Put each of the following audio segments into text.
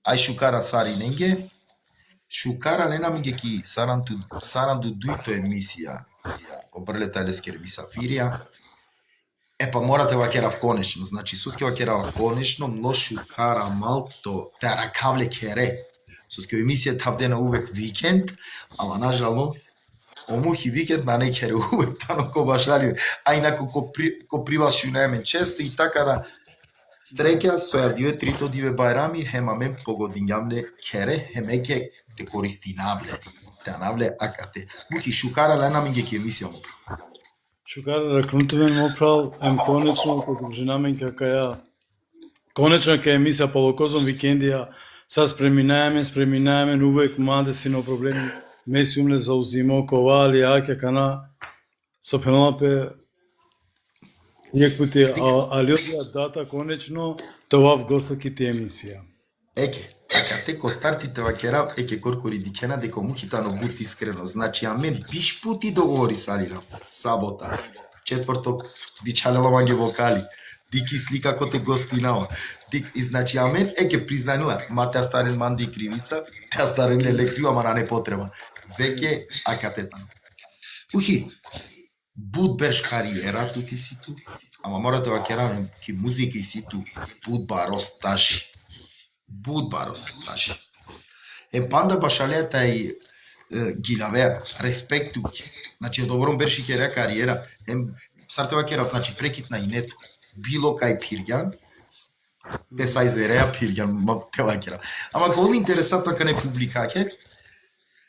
Ај шукара сари ненге, шукара ненаминге ки саранду дуито емисија, обрлета лескер мисафирија, па морате вакерав конечно, значи суске вакерав конечно, но шукара малто теракавле кере. Суске емисија тавдена увек викенд, ама нажалост, омухи викенд на некере увек тано ко башари, а инако ко приваш немен често и така да стрекја со јавдиве трито диве бајрами, хема мен погодињавле кере, хемеке те користи навле, те навле акате. Мухи шукара ленаминге ки емисија му прав. Шукара ракнутувен мопрал, конечно, како дружинамен какаја, конечно ке емисија полокозон викендија, са спреминаеме, увек маде си на проблеми, меси умне заузимо, ковали, аке, кана, со пенолапе, Јекпути, али одија дата, конечно, това в гласоките емисија. Еке, те ко стартите вакера, коркори дикена дека мухитано бут искрено. Значи, амен биш пути договори салина. Сабота, четврток, бичалела маге вокали. Дики слика ко те гостинава. И значи, амен, признанила, ма те старен манди кривица, те старен леле крива, ма на не потреба. Веќе, акатетано. Ухи, бут берш кариера тути си ту, ама морате вакераме ки музика и си ту, бут барос таши. Бут барос таши. Панда башалета и гилавеа, респекту. Значи, добром берши кереа кариера. Сарте вакерав, значи, прекитна и нето. Било кај пирѓан, те са изереа пирѓан, те вакера. Ама коли интересатно ка не публикаке,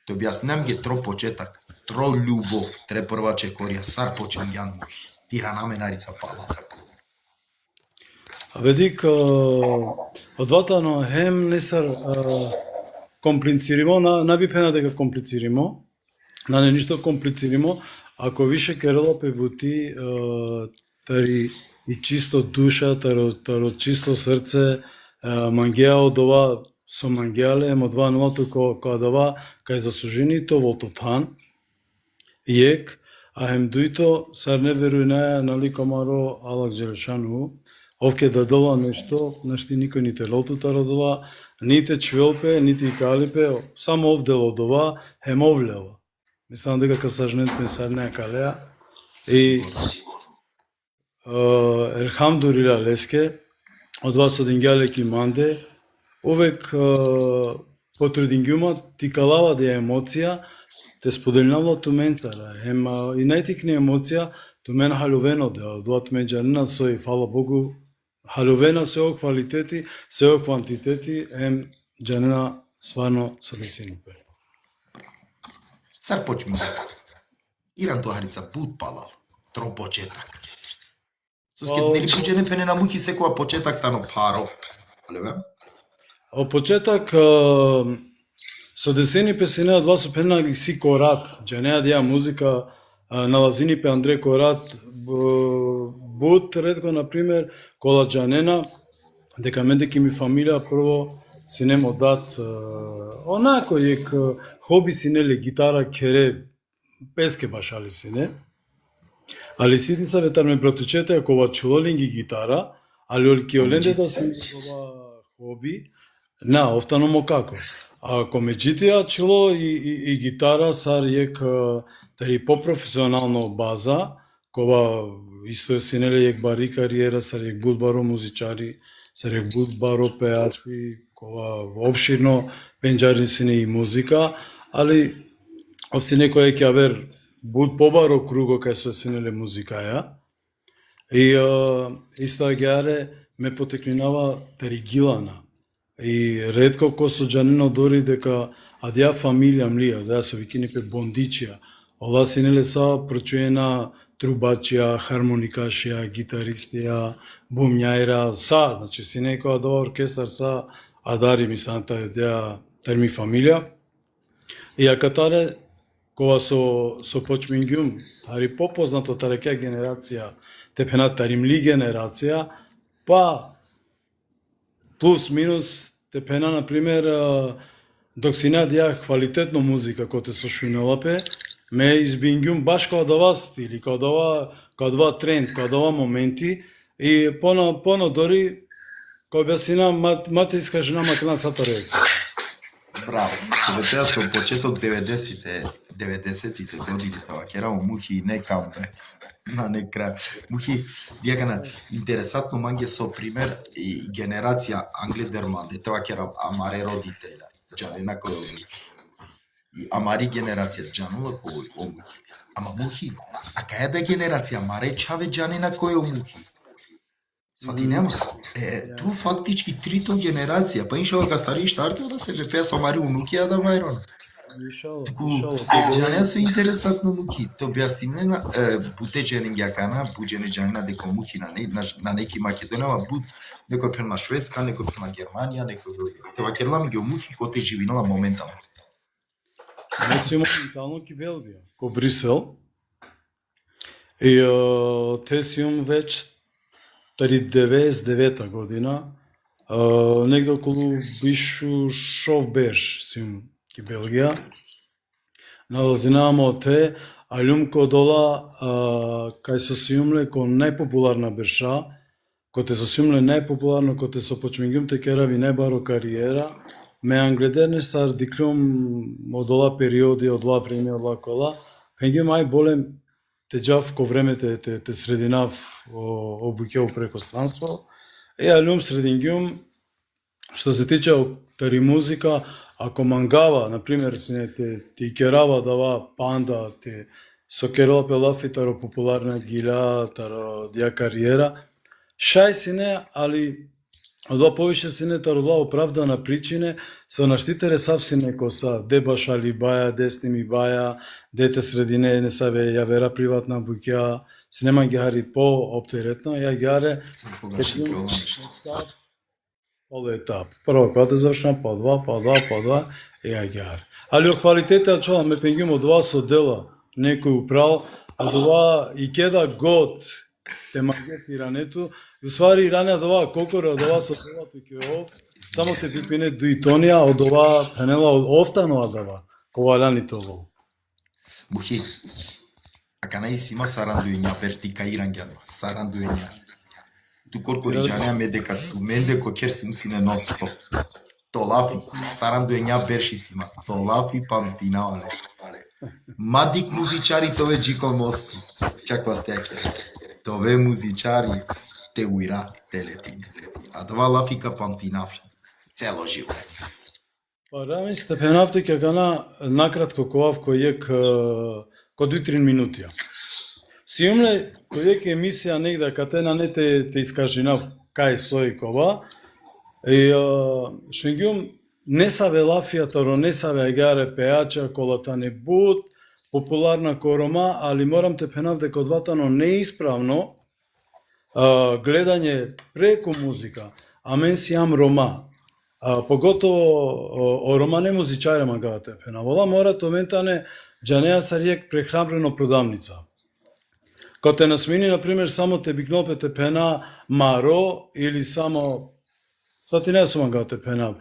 те објаснам ге тро почетак. Тро љубов, тре прва чекорија, сар почен јан мухи. Тира наменарица пала. Ведик, одватано, хем не сар комплициримо, набипена дека комплициримо, не ништо комплициримо, ако више керело пебути, тари и чисто душа, таро чисто срце, мангеа од ова, со мангеале, од два новото која дава, кај засужените во тотан, Јек, а хем дуито, сар не веруј не, нали комаро Алак Джелешану, овке дадола нешто, нашти никој ни те лотута родова, ните чвелпе, нити калипе, само овдело дова, хем овлело. Мислам дека касажнет сар не калеа. И Елхамдулила леске, од вас одингјале ки манде, овек потрудингјума ти калава де емоција, те споделнало ту ментара, и најтикни емоција, ту мен халувено да, дуат меѓанина сој, фала Богу, халувена сео квалитети, сео квантитети, джанина сварно со десинупе. Сар почми. Иран Тухарица бут палал, тро почетак. Суске нели буџене пене на мухи секоја почетак тано паро. Алеве? О почетак со десени песене од вас опена ги си Корат, джанеа дија музика налазини пе Андре Корат, бут редко например кола джанена дека мен деки ми фамилија прво си немо дат онако јек хоби си неле гитара кере песке башали си не. Али сити са ветар ме братучете ако ова чулолинги гитара, али олки оленде да си ова хоби, на офтано мо како. Ако меѓутоа чуло и гитара сар јек тари по-професионално база, кога исто си неле јек бари кариера, сар јек бут баро музичари, сар јек бут баро пеачи, кога обширно пенџари си не и музика, али овси некој ќе авер бут побаро круго кај со си неле музикаја. И исто агјаре ме потекнинава тари гилана. И ретко ко со джанено дори дека адја фамилија млија, да со викинепе бондичија. Ова си неле са прочуена трубачија, хармоникашија, гитаристија, бумњајра, са, значи си некоја дова оркестар са адари мисланта адја терми фамилија. И акатаре кога со почмингјум, тари попознато тарекја генерација, тепена тари мли генерација, па плюс минус тепена например док си надија квалитетно музика кој те со шујнелапе, ме избингјум баш кога дова стили, кога дова тренд, кога дова моменти и поно дори кој објаснина материнска жена макна саторек. Браво. Се вепеа со почеток 90-тите години тоа ќе рамо мухи не камбек. На не крај. Мухи дијакана интересантно манге со пример и генерација Англидерман, тоа ќе рам амаре родителя. Джанена кој мухи. И амари генерација джанула кој мухи. Ама мухи, а кај да генерација маре чаве джанена кој мухи. Свати нема. Ту фактички трито генерација, па иншала ка стари штартил да се вепеа со мари унуки да мајрон. Джане со интересантно мухи. То објасниме на бутеџени гјакана, буџени джанена дека мухи на неки Македонија, бут некој пер на Шведска, некој пер на Германија, некој Белгија. Тоа ќе релам ги мухи кој те живинала моментално. Не си моментално ки Белгија, ко Брисел. И те си веќе 99 година, негде околу бишу Шовбеш сим ки Белгија. Налазинаваме те, а љумко дола кај со сиумле ко најпопуларна берша, кој те со сиумле најпопуларно, кој те со почмингјум те керави најбаро кариера, ме англедерне сар диклум од ова периоди, од ова време, од ова кола, пенгјум ај болем те џав ко време те срединав обуќево преко странство. А љум средингјум, што се тиче тари музика, ако мангава, например, ти керава дава панда, ти со керала пелафи таро популарна гиля, таро дија кариера, шај си не, али од ова повише си не таро ова оправдана причине, со наштитере савси неко са дебаша ли баја, десни ми баја, дете средине не са ве јавера приватна буќа, си нема ги хари по оптеретно, ја ги харе етап. Прво кога те завршна, по два, и ја ги харе. Али о квалитетот чола ме пенгјум од ова со дела, некој управ, од ова и кеда год те магет ирането, и усвари иране од ова кокоре, од ова со делато ке ов, само те пипине дуитонија од ова пенела од офтанова дава, кога раните ово. Мухи, ака најсима сарандујња вертика ирангјан, сарандујња. Ту коркориџанија ме дека ту менде ко кер си мусине носто. Толафи, сарандујња берши сима, толафи памтинавале. Мадик музичари тове джикол мости, чаква стеке. Тове музичари те уира телетине. А два лафика памтинавле. Цело живо. Па рами степенавте ке гана накратко ковав кој ек ко 2-3 минутија. Сиумле кој ек емисија негде кате на не те искажинав кај сој кова. И шенгјум не са ве лафија торо не са ве агаре пеача колата не бут популарна корома, али морам те пенав дека одватано неисправно гледање преку музика, а мен си јам рома. Поготово о романе музичаре магавате пенавола, мора томентане джанеа сариек прехрабрено продавница. Кога те насмени, например, само те бикнопете пена маро или само свати не сум магавате пенав.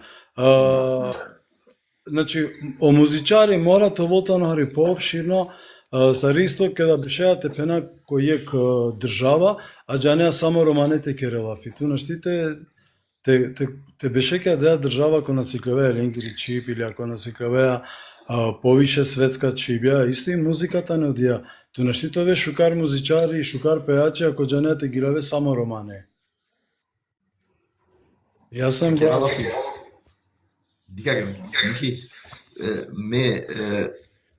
Значи, о музичари мора овотано хари поопширно, за ристо када бешеате пена кој ек држава, а джанеа само романете ке релафи. Ту наштите те бешека да држава ако нациклевеа Ленгири чип или ако нациклевеа повише светска чибја, исто и музиката не одија. Ту наштитове шукар музичари и шукар пеачи ако джанеа те гилеве само романе. Јас сум Дикаге мухи ме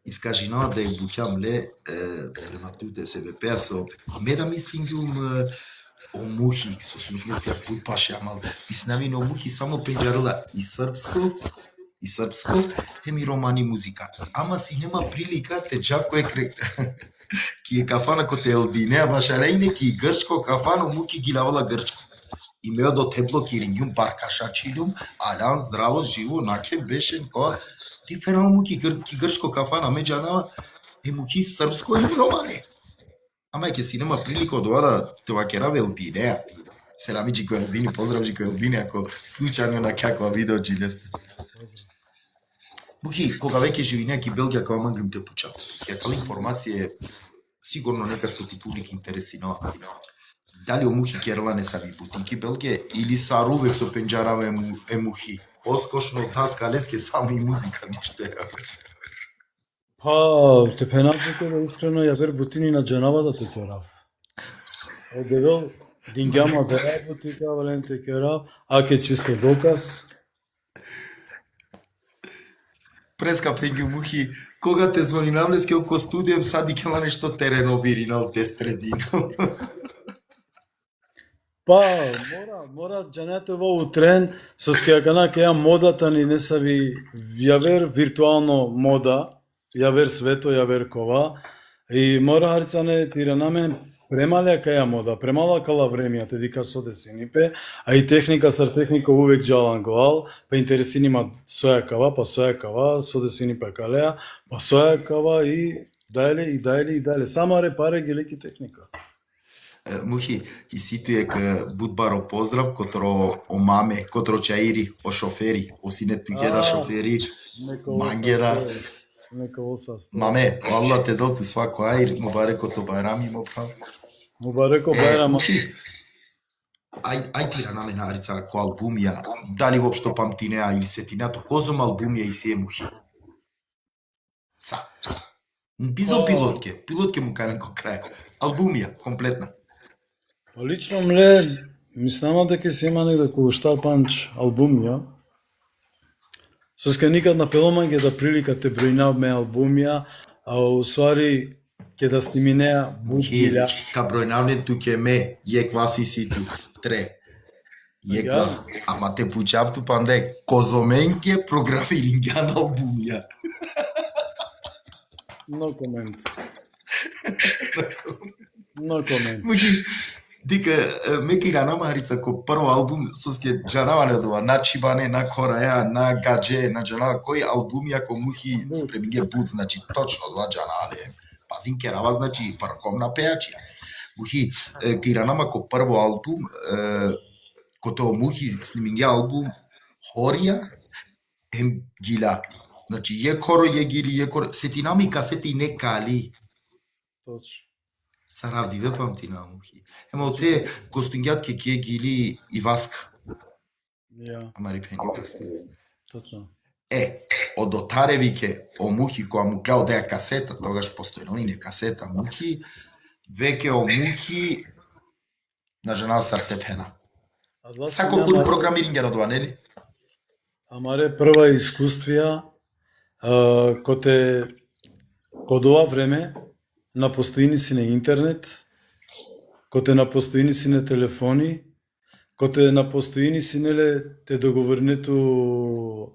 искажинава да ја буќам ле прематуте се вепеа со ме да мислингјум о мухи со смислопија пут паше амал мислнавино о мухи само пењарила и српско еми романи музика ама си нема прилика те џав кој ки е кафана ко те елдине башарејне ки грчко кафано муки ги лавала грчко и меа до тепло кирингјум баркашачилјум алан здраво живо наке бешен која ти пенал муки ки грчко кафана меѓанава е муки српско и романи ама ќе си нема прилика од ова да тоа ќе раве елдинеа се рамиџи кој елдини поздравџи кој елдини ако случајно на каква видео джилесте мухи кога веќе живинеа ки Белгија кога манглим те пучавте со скетала информација сигурно некаско ти публик интересинова Дали омухи керла не са ви бутики белге или са рувек со пенџарава емухи? Оскошно таска леске само и музика ништо е. Па, те пенавчето да искрено ја вер бутини на джанава да те керав. Одевел, дингјама да ја бутика, вален те керав, аке чисто доказ. Прескапен ги мухи, кога те звони намлеске око студијем, сади кема нешто те реновиринал, те стрединал. Па, мора джането во утрен, со скејакана кеја модата ни не са ви јавер виртуално мода, јавер свето, јавер кова, и мора харцане тира намен премалја каја мода, премала кала времија, те дика со десинипе, а и техника сар техника увек джалан глал, па интересинима соја кава, па соја кава, со десинипе калеа, па соја кава и дајле, само репаре ги леки техника. Мухи, и ситуе к Будбаро поздрав, котро о маме, котро чаири, о шофери, о сине туѓеда шофери, мангеда. Маме, Алла те дал ту свако аир, мубарекото байрам има прав. Мубареко байрам. Мухи, ај тира на мене Арица ко албумија, дали воопшто памтинеа или сетинеато, козом албумија и си е мухи. Бизо пилотке му карен ко крај. Албумија, комплетна. Па лично мле, мислама дека се има негде кога Штар Панч албумија. Соска никад на Пеломан ќе да прилика те бројнавме албумија, а усвари ќе да сниминеа будилја. Ка бројнавне туќе ме, јек вас и ситу, тре. Јек вас, ама те пучавту панде, козоменке програмиринга на албумија. No comment. No comment. Мухи, дика меки рана Марица ко прво албум соске джанавале дова на Чибане, на Кореја, на Гадже, на джанава кој албум јако мухи спреминге буд, значи точно два джанавале. Пазин керава значи врховна пејачија. Мухи киранама ко прво албум кото мухи сниминге албум Хорија ем гила. Значи е коро е гили е коро сетинама и касети не кали. Точно. Саравди ве памтина мухи. Ема те гостингјат ке ке гили и Васка. Ја. Амари пени Васка. Точно. Од отаревике о мухи која му гледа деја касета, тогаш постојно и не касета мухи, веќе о мухи на жена Сартепена. Сако кој програмиринг на тоа, нели? Амаре прва искуствија коте код ова време на постојни си на интернет, коте на постојни си на телефони, коте на постојни си неле те договорнету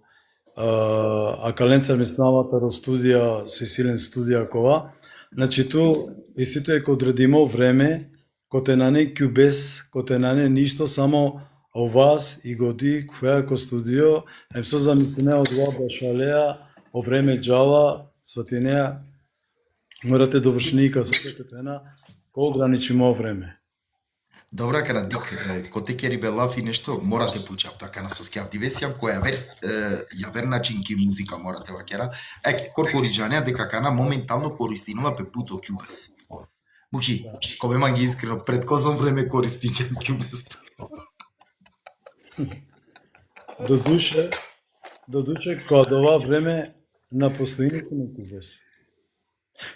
акаленцар миславата ро студија, со силен студија кова, значи ту и сито е код редимо време, коте на не кюбес, коте на не ништо, само овас и годи која ко студио, со замислене од ова башалеа, о време джала, сватинеа, морате довршни и касетите пена, ко ограничимо време. Добра, кана дик, ко те кери белав и нешто, морате пучав, така на соскјав дивесијам, која јавер начинки музика морате вакера. Корко ориджанеа дека кана моментално користинува пе путо кюбес. Мухи, кове манги искрено, пред козом време користиње кюбес. До душе, код ова време на постојни си на кюбес.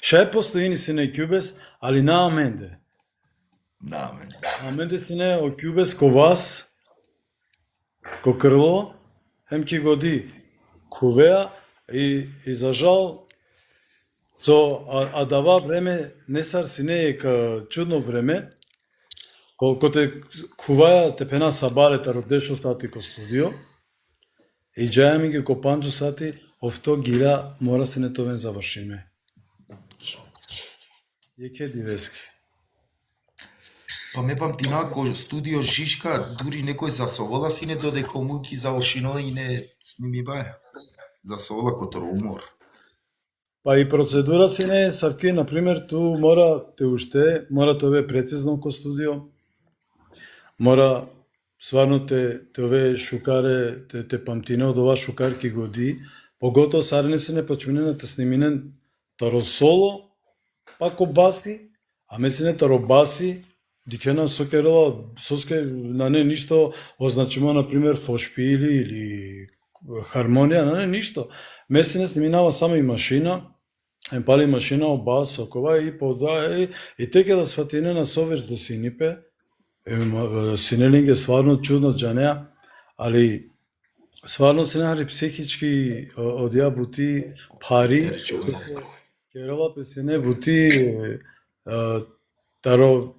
Ша е постојни си на кюбес, али на аменде. Аменде си не о кюбес ко вас, ко крло, хем ки годи кувеа и за жал, а дава време не сар си не е ка чудно време, колко те куваја те пена сабарета родешо сати ко студио, и джајами ги ко панджу сати, овто гира мора се не товен завршиме. Јеке дивески. Па ме памтина ко студио Жишка, дури некој засовола си не додека муки завршино и не сними баја. Засовола котро умор. Па и процедура си не, савки, например, ту мора те уште, мора тоа прецизно ко студио, мора сварно те ове шукаре, те памтина од ова шукарки годи, поготово сарене се не почмине на те сниминен таро соло, па ко баси, а месине таро баси, Дикена сокерала соске на не ништо означува на пример фошпили или хармонија, на не ништо. Месенес минава само и машина, пали машина оба сокова и пода и теке да сватине на совеш да синипе. Синелинг е стварно чудно джанеа, али стварно се нари психички одја бути пари. Керала песене бути таро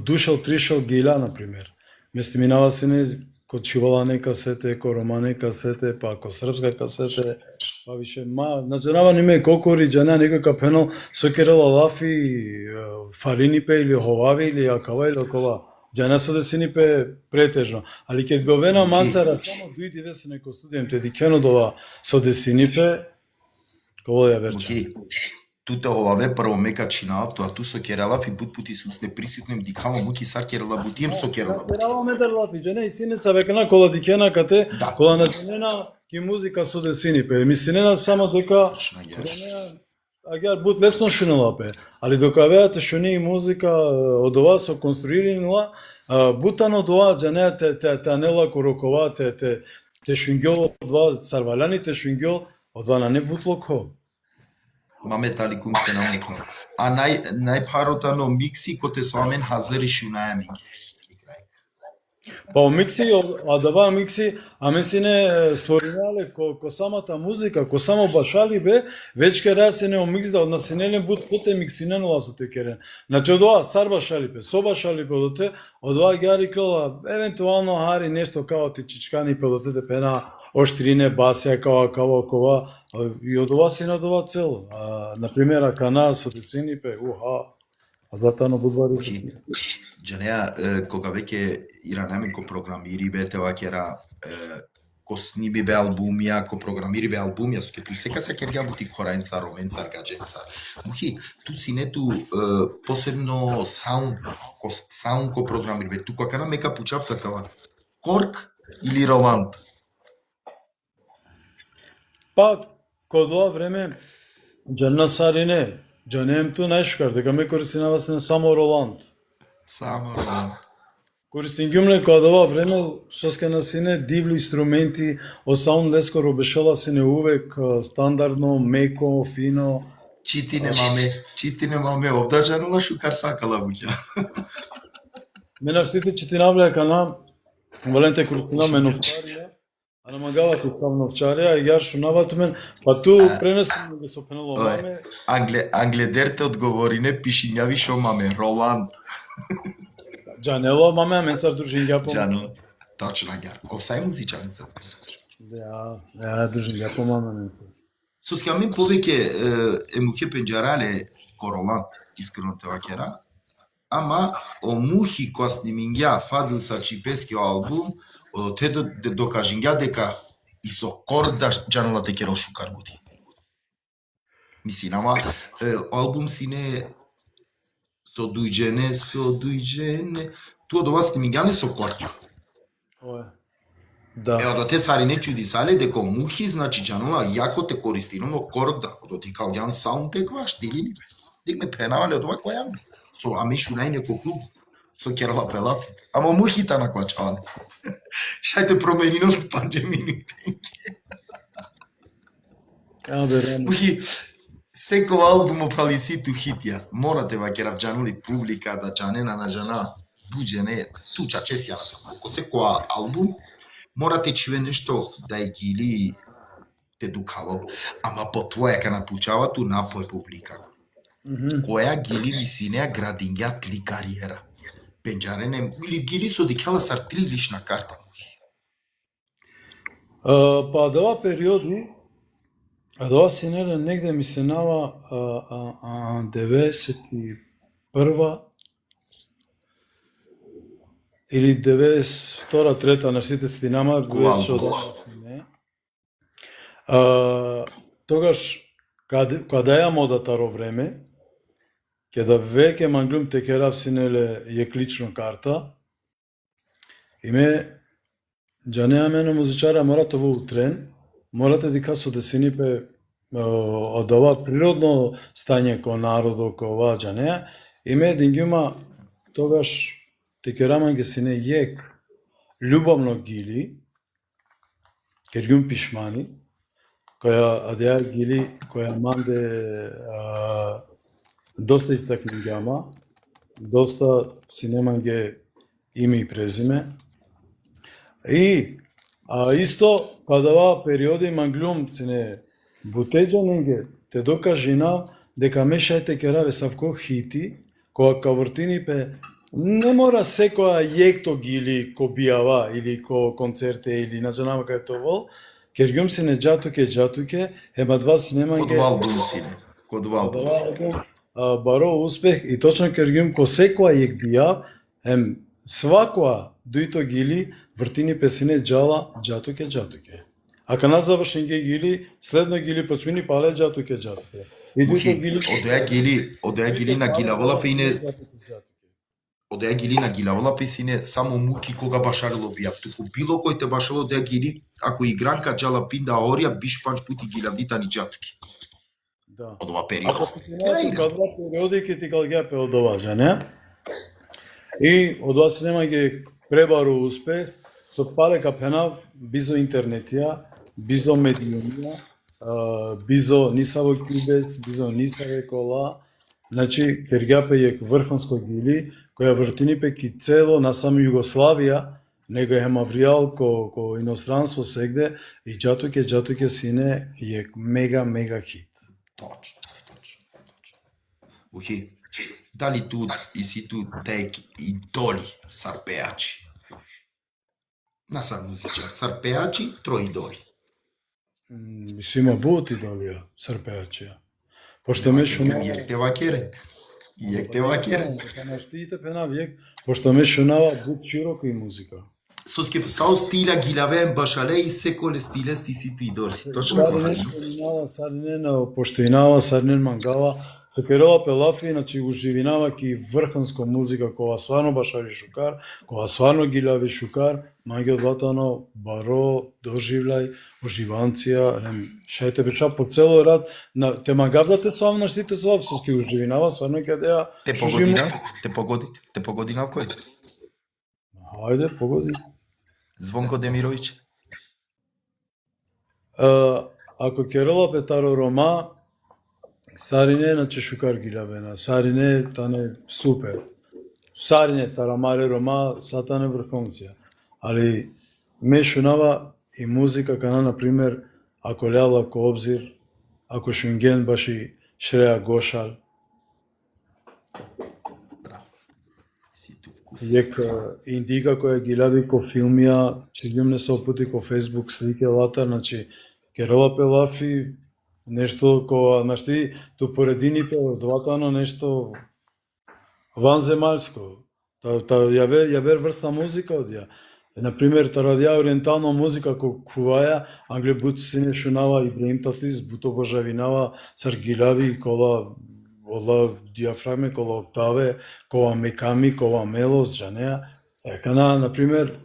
душал тришал гила, например. Месте минава сине ко чивалане касете, ко романе касете, па ко српска касете, па више на джанава ниме кокори джана некој капенал со керала лафи фарини пе или ховави или акава или окова. Джана со десини пе претежно, али ке бовена манцара само дујди весе неко студијем те дикено дова со десини пе кога ја верча. Тута оваве прво мека чинав, тоа ту со кералав и бут пути сум сне присутнем дикамо муки сар керала бутием со керала. Керала медерлав и джане и сине са векана кола дикена кате, кола на джанена ки музика со десини пе. Мислинена само дека агар бут лесно шунела пе, али дока веате шуни и музика од ова со конструиринила, бутано доа джане те анела корокова, те шунгел од два сарваляни, те шунгел од два на не бутлоко. Маме таликум се намекно. А најпаротано микси коте со амен хазари шунајаминги. Па о микси, а дава микси, аме си не створилале ко самата музика, ко само башали бе, веќе ке се не о микс да однасинелен бут фоте миксиненова со те керен. Значи од ова сар башали бе, со башали бе одоте, од ова гјари клала, евентуално хари нешто као ти чичкани пе одоте пена оштрине басија кава кова и од ова си на ова цел. Например, акана со децини пе, а затоа будбари. Джанеа кога веќе иранеме ко програмири бе тева кера ко сними бе албумија, ко програмири бе албумија, со ке ту сека се кергја бути корајнца, роменца, гадженца. Мухи, ту си нету посебно саунд ко програмири бе, ту кога мека пучав такава. Корк или Роланд? Па, код ова време, джанна сарине, джанем ту најшкар, дека ме користинава се на само Роланд. Само Роланд. Користин гјумле код ова време, соска на сине дивли инструменти, о саунд леско робешала сине увек стандардно, меко, фино. Чити маме, овда джанула шукар сакала буќа. Мене штите че ти навлеја кана, Валенте користина меновчарија, а на магала кој став новчарија, и јар шунават мен, па ту пренесам да со пенало маме. Англедерте одговорине, пишињави шо маме, Роланд. Джанело маме, а мен цар дружин ја по маме. Точно, јар. Овсај музичаница. Ja, дружин ја по маме. Соска мен повеќе е мухе пенџарале ко Роланд, искрено те вакера, ама о мухи која снимингја фадил са чипески албум, те докажингја дека и со корк да джанала те керо шукар бути. Мислин, ама албум си не со дујджене, туа дова снимингја не со корк. Да. Да те сари не чуди сале дека мухи, значи джанала јако те користи, но корк да, ти калѓан саунд текваш, дили дек ме пренавале од ова која со амешу најнеко клуб, со керала пелафи. Ама мухита на квачаван. Шајте промени на панџе минути. Мухи, секој албум оправи ситу хитија. Морате вакерав джанули публика да джанена на жана буџене, туча чесија на сама. Ко секој албум, морате чиве нешто да е гили те дукавал. Ама по твоја ка напучава ту напој публика. Која гили мисинеа градингјат ли кариера? Пенџарене, или гили со дикела сар 3 лична карта мухи? Па дова периоди, дова синеле негде ми се нава 91 или 92-3 на сите стинама, тогаш када ја мода таро време, ке да веќе манглум те керав синеле јек лично карта, име джанеа мене музичара морате во утрен, морате дека со десени пе од ова природно стање ко народо, ко ова джанеа, име един гјума тогаш текераманге сине јек, љубовно гили, кергюм пишмани, која адеа гили, која манде доста истакнингама, доста синеманге име и презиме. И исто, кадава периоди манглум сине бутеджанинге, те докажина дека мешајте кераве савко хити, која кавртини пе не мора секоја јекто гили ко бијава или ко концерте или наџанама кај тоа, кергюм сине джатуке, ема два синеманге. Код валбум сине. Код валбум сине. Баро успех и точно кергюм ко секоја јек бијав, свакоа дуито гили вртини песине джала джатуке. А кана завршен гили, следно гили почмини пале джатуке. И дуито гили одеа гили на гилавола пеине. Одеа гили на гилавола песине само муки кога башарело бијав. Туку било кој те башало одеа гили, ако игранка джала пинда орија, биш панч пути гилавдитани джатуки. Да. Од ова период. Ако се кадва периоди ке ти галгеа пе од ова, не? И од ова синема ги пребару успех, со палека пенав, бизо интернетија, бизо медиумија, бизо нисаво кјубец, бизо нисаве кола, значи кергјапе јек врханско гили, која вртини пе ки цело на сами Југославија, него е мавријал ко иностранство сегде, и джатуке сине јек мега хит. Точно. Ухи, дали ту и си ту тек идоли сар пеачи? На сар музичар, сар пеачи, трој идоли. Мислим, има бут идолија, сар пеачија. Пошто ме шунава... Јек те вакере. На штиите пена вјек, пошто ме шунава бут широко и музика. Соски сао стиля гилавен башале и секоле стилести си ту идоли. Точно Саринен саринен поштоинава, саринен мангала, се керова пелафи, значи уживинава ки врханско музика, кога сварно башари шукар, кога сварно гилави шукар, мајге одватано, баро, доживлај, уживанција, шајте прича по цело рад, те магавдате со на штите со соски уживинава, сварно кадеа. Те погодина кој? Хајде, погоди. Звонко Демировиќ. Ако керела Петаро Рома, Сарине на Чешукар гилавена, Сарине тане супер. Сарине Тарамаре Рома, сатане врхонција. Али ме шунава и музика кана, например, ако ляла ко обзир, ако шунген баши Шреја Гошал. Јек индика која ги лади ко филмија, че не се опути ко Фейсбук слике лата, значи керела пелафи, нешто која, значи, ту поредини пе одватано нешто ванземалско. Ја вер врста музика од ја. Например, тарадија ориентална музика ко куваја, англе бут сине шунава Ибраим Татлис, бут обожавинава саргилави кола ола диафрагме, кола октаве, кола меками, кола мелос, джанеа. Кана, например,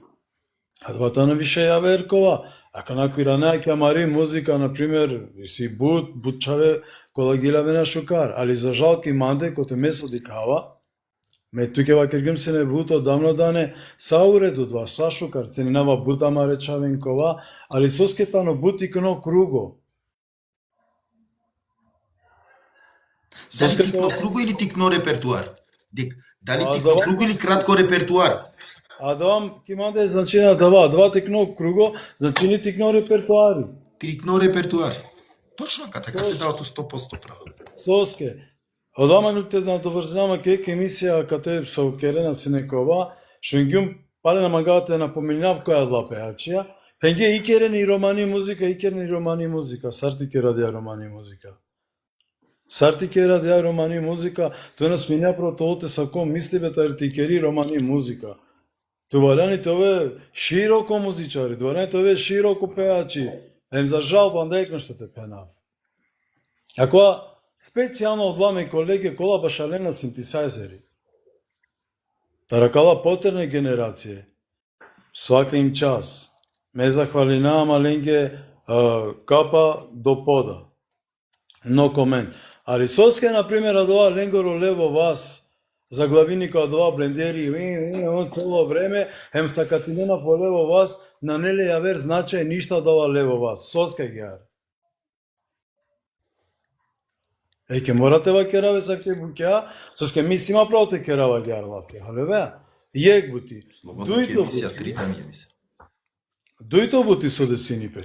адватано више ја веркова, а кана куиранеа ќе мари музика, например, си бут чаве кола гилавена шукар, али за жал ки манде коте месо дикава, ме туке вакергим се не бут одамно дане, са уреду два, са шукар, ценинава бутама речавенкова, али соскетано бут икно круго. Дали тикно круго или тикно репертуар? Дали тикно круго или кратко репертуар? А давам киманде значина два тикно круго, значини тикно репертуари. Тикно репертуар. Точно така те давато 100% право. Соске. Одамануте на доврзинама кек емисија кате со керена синекова, шенгјум пале на магате на поминав која длапеачија, пенге икерен и романи музика, сартике радија романи музика. Сартике радија романи музика, тој нас минја протолте са ком мисли бетартикери романи музика. Тувалјани тоа широко музичари, тувалјани тоа широко пеачи. За жал бандек нешто те пенав. Ако специјално одламе колеги кола башалена синтесајзери. Таракала потерне генерација. Свака им час. Ме захвалинаа маленге капа до пода. Но комент. Али соске, например, адова ленгоро лево вас, заглавини као два блендери, он цело време, хем сакатинена по лево вас, на неле јавер значај ништа дава лево вас, соска геар. Ке морате ва кераве за ке букја, соске ми сима право те керава геар лафе, халеве, јек бути. Слободна ќе емисија 3 дани емисија. Дујто бути со десинипе.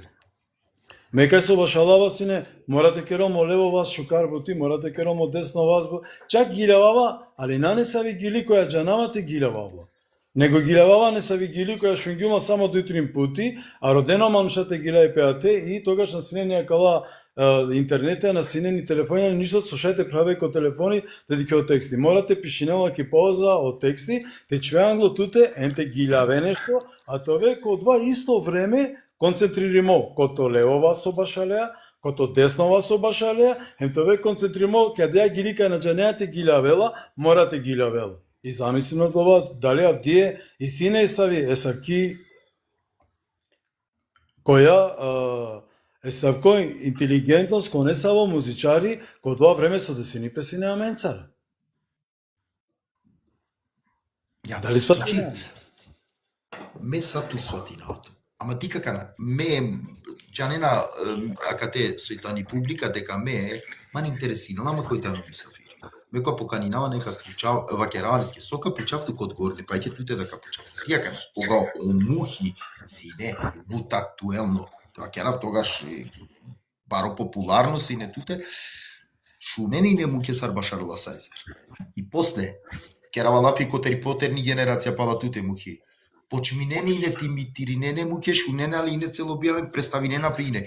Мекај со башалава сине, морате керомо лево вас шукар бути, морате керомо десно вас бу. Чак гилавава, али не са ви гили која джанавате гилавава. Него гилавава не са ви гили која шунгјума само 2-3 пути, а родено манушате гила и пеате и тогаш на синенија кала интернете, на синени телефони, ништо слушајте праве ко телефони, теди ке од тексти. Морате пишинела ки полза од тексти, те чвеангло туте, енте гилаве нешто, а тоа ко два исто време концентриримо кото левова со башалеа, кото деснова со башалеа, хем тоа концентриримо каде ја гилика на джанеате гилавела, морате гилавела. И замислено од ова, дали Авдие и сине Есави, Есавки, која Есавко интелигентност, кој не само музичари, кој тоа време со десени песни неа менцара. Дали свати? Ме са ту сватинаото. Ама ти какана, ме, джанена акате сојтани публика, дека ме, ма не интересира, ама кој тано ми сафири. Ме која поканинава нека спучава, вакеравалиске сока, пучав тук од горни, па ќе туте дека пучав. Тија кана, кога омухи сине, бут актуелно, вакерав тогаш баро популарно сине туте, шунени не му ќе сар башарла сајзер. И после, керава лафи котери потерни генерација пала туте мухи. Почминени иле тимитиринене мухи, шунене али ине целобијавен представинена прине.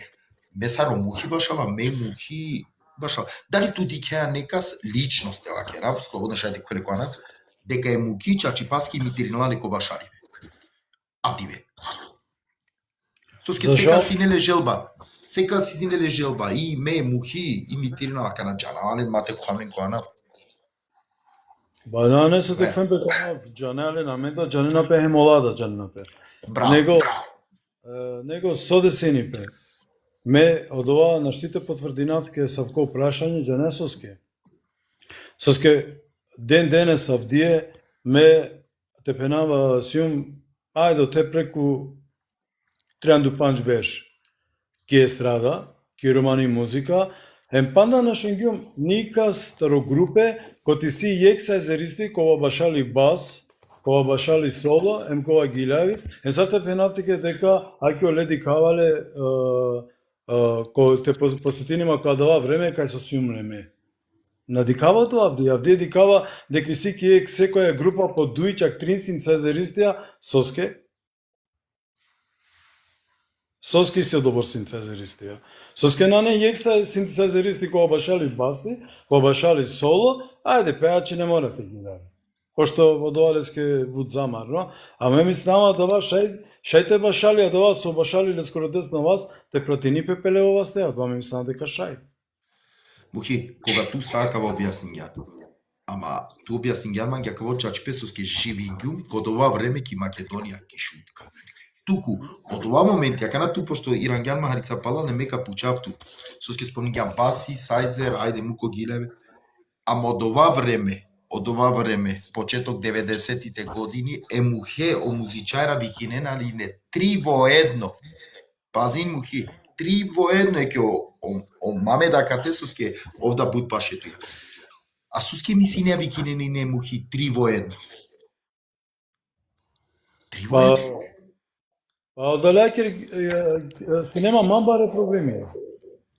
Месаро мухи башала, ме мухи башала. Дали тути кеа некас личност ела керав, слободно шајте кој рекоанат, дека е мухи чачи паски имитиринала неко башари. Авдиве. Соске сека синеле желба. Сека синеле желба. И ме мухи имитиринала канаджана, али мате коамен коанат. Ба не се текфен пе канав, джанеле на мента, джанена пе хемолада джанена пе. Браво. Него со десени пе. Ме од ова наштите потврдинавке Савко прашање джанесоске. Соске ден денес Авдие ме те пенава сиум ајдо те преку Трианду Панч беш. Ки естрада, ки романи музика, панда на шенгјум никас старо групе, коти си јекса езеристи, кова башали бас, кова башали соло, кова гилави, сате пенавтике дека ајко леди кавале, кој те посетинима кога дава време, кај со сиумлеме. Надикава тоа Авдие дикава дека си ки ек секоја група по дуичак тринсин цезеристија, Соски се добор синтезеристија. Соске на не јекса синтезеристи која башали баси, која башали соло, ајде пеачи не морате ги даде. Пошто од овалеске буд замарно, а ме мислама да вас шајте башали, а да вас со башали ле скоро дес на вас, те пратини пепелево вас теа, тоа ме мислама дека шај. Мухи, кога ту сакава објаснинѓа, ама ту објаснинѓа мангја каво чачпе соске живингјум, код ова време ки Македонија ки шутка. Туку, од ова момент, ја кана ту, пошто Ирангјан Махарица пала, не мека пучав ту. Соске спомнигам Баси, Сајзер, ајде Муко Гилеве. Ама од ова време, почеток 90-тите години, мухе о музичајра викинена ли не, 3 во 1. Пазин мухи, 3 во 1 е ке о мамеда кате соске овда буд пашету ја. А соске ми синеа викинени не мухи 3 во 1. 3 во 1. Далеќе се нема мамбаре проблеми.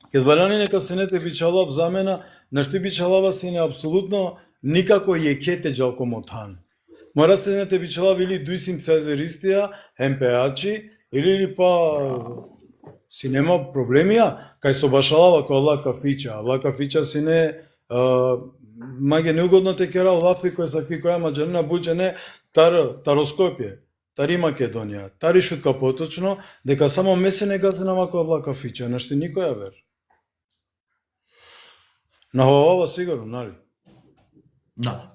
Ке двалјани нека се не те бичалав замена, нашти бичалава се не апсолутно никако јекете джалко мотан. Мора се не те бичалав или дуисин цезеристија, пеачи, или па си нема проблемија, кај со башалава кој лака фича. Лака фича си не маге неугодно те кера лафи кој сакви која маđанина буџе не тароскопје. Тари Македонија, тари шутка поточно, дека само месе не гази на мако влака фича, нашти никоја вер. На ова сигурно, нали?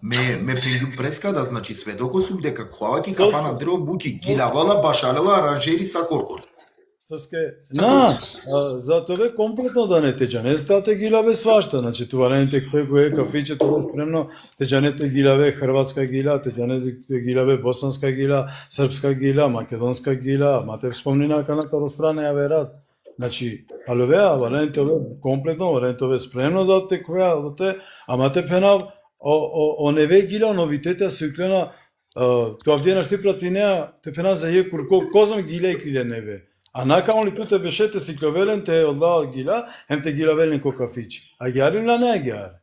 Ме прингјум прескада, значи сведоко сум дека којаки кафана дрео буки гилавала башалела аранжери са коркор. Соске, за тоа комплетно да не течане, те гилаве свашта, значи туварените кое кафиче, тоа е спремно, течането гилаве хрватска гила, течането гилаве босанска гила, српска гила, македонска гила, мате спомнина каната страна ја верат. Значи, аловеа, варените комплетно, варените спремно да текоја, ама те пенав, оневе гила новитете се уклена, тоа вдена шти платинеа, те пенав за је курко, козам гиле и клиле неве. А накамо ли туте бешете си кловелен, те одлава гила, хем те гилавелен ко кафичи. А гјари на не гјари?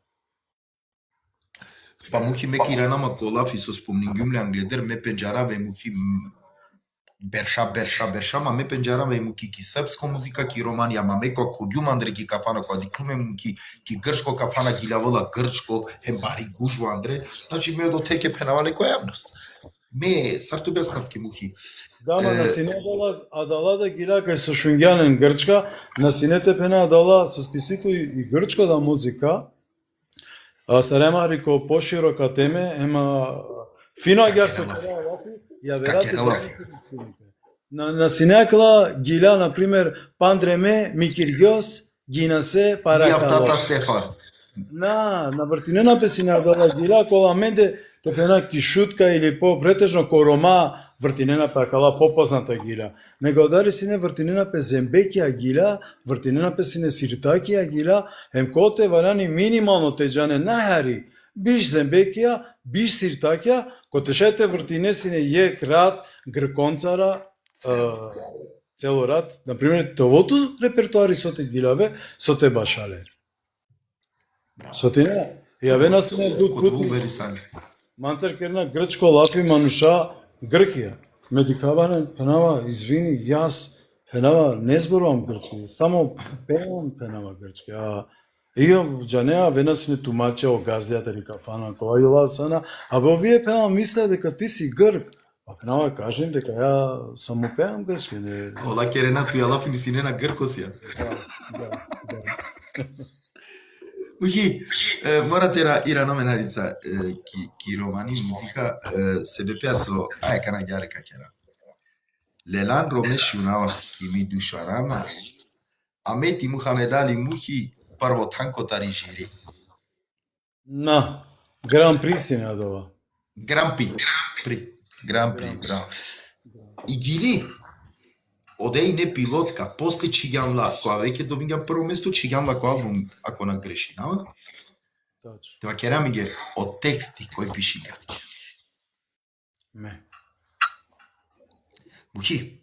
Па мухи ме киранама колав и со спомнингюмле англедер ме пенџараве мухи берша, ма ме пенџараве мухи ки српско музика, ки романија, ма ме ко ходјум андре ки кафана, која диклуме мухи ки грчко кафана гилавола грчко, хем бари гужво андре, значи ме до теке пенавале која јавност. Ме сарту беснатки мухи. Да, ма на сине адала да гира кај со шунгјанен грчка, на синете пена адала со скисито и грчка да музика, старема рико поширока теме, ема фино агар се ја верате на синекла гила, например, пандреме, микиргјос, гинасе, паракала. Јавтата Стефан. На вртинена песина адала гила, кола менде те пена кишутка или по-претежно корома, вртинена паракала попозната гила. Него дали сине вртинена пе зембекија гила, вртинена пе сине сиртакија гила, коте валяни минимално теџане најари. Биш зембекија, биш сиртакија, котешете вртине сине је крат, грконцара, цело рад. Например, товото репертуари со те гилаве, со те башале. Со те не. Јавена сине Манцар керна грчко лафи мануша Гркија. Медикаване пенава, извини, јас пенава не зборувам грчки, само певам пенава грчки. Ио џанеа венас не тумаче о газдијата ни кафана, која јула сана, а бе овие пенава мисле дека ти си грк. А пенава кажем дека ја само пеам грчки. Ола керена ту ја лафи ми си не на гркосија. Да. Мухи, морате ира номенарица ки романи музика се бепеа со кана ѓаре какера. Лелан роме шунава ки ми душарана, Амети Мухамед Али мухи прво танко тарижери. На, Гран При си не адова. Гран При, браво. И гили, одеј не пилотка, после Чиганла, која веќе добиѓам прво место, Чиганла кој албум, ако нагреши, нама? Точно. Тоа керам ги од тексти кои пиши гјатки. Ме. Мухи,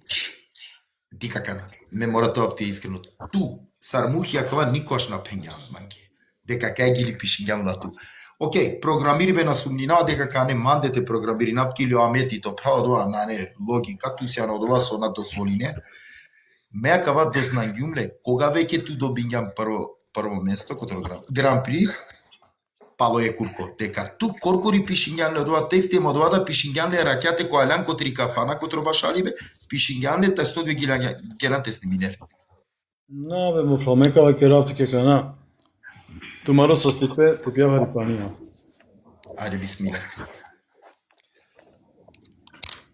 ти какана, ме мора тоа ти искрено. Ту, сармухи акава никош на пењам, манки. Дека кај гили пиши гјамла ту. Океј, програмири бе на сумнина дека кане мандете програмири навкили Амети то право тоа на не логика ту се родова со на дозволине. Меа кава дознангјумле кога веќе ту добињам прво место кото Гран При пало е курко дека ту коркори пишињале од ова тексти ема од ова да пишињале ракјате која ланко три кафана кото башалибе пишињале та 102 геланте сниминер. На бе му фламекава керавтике кана. Тумаро со стипе те пјава рипанија. Ајде бисмиле.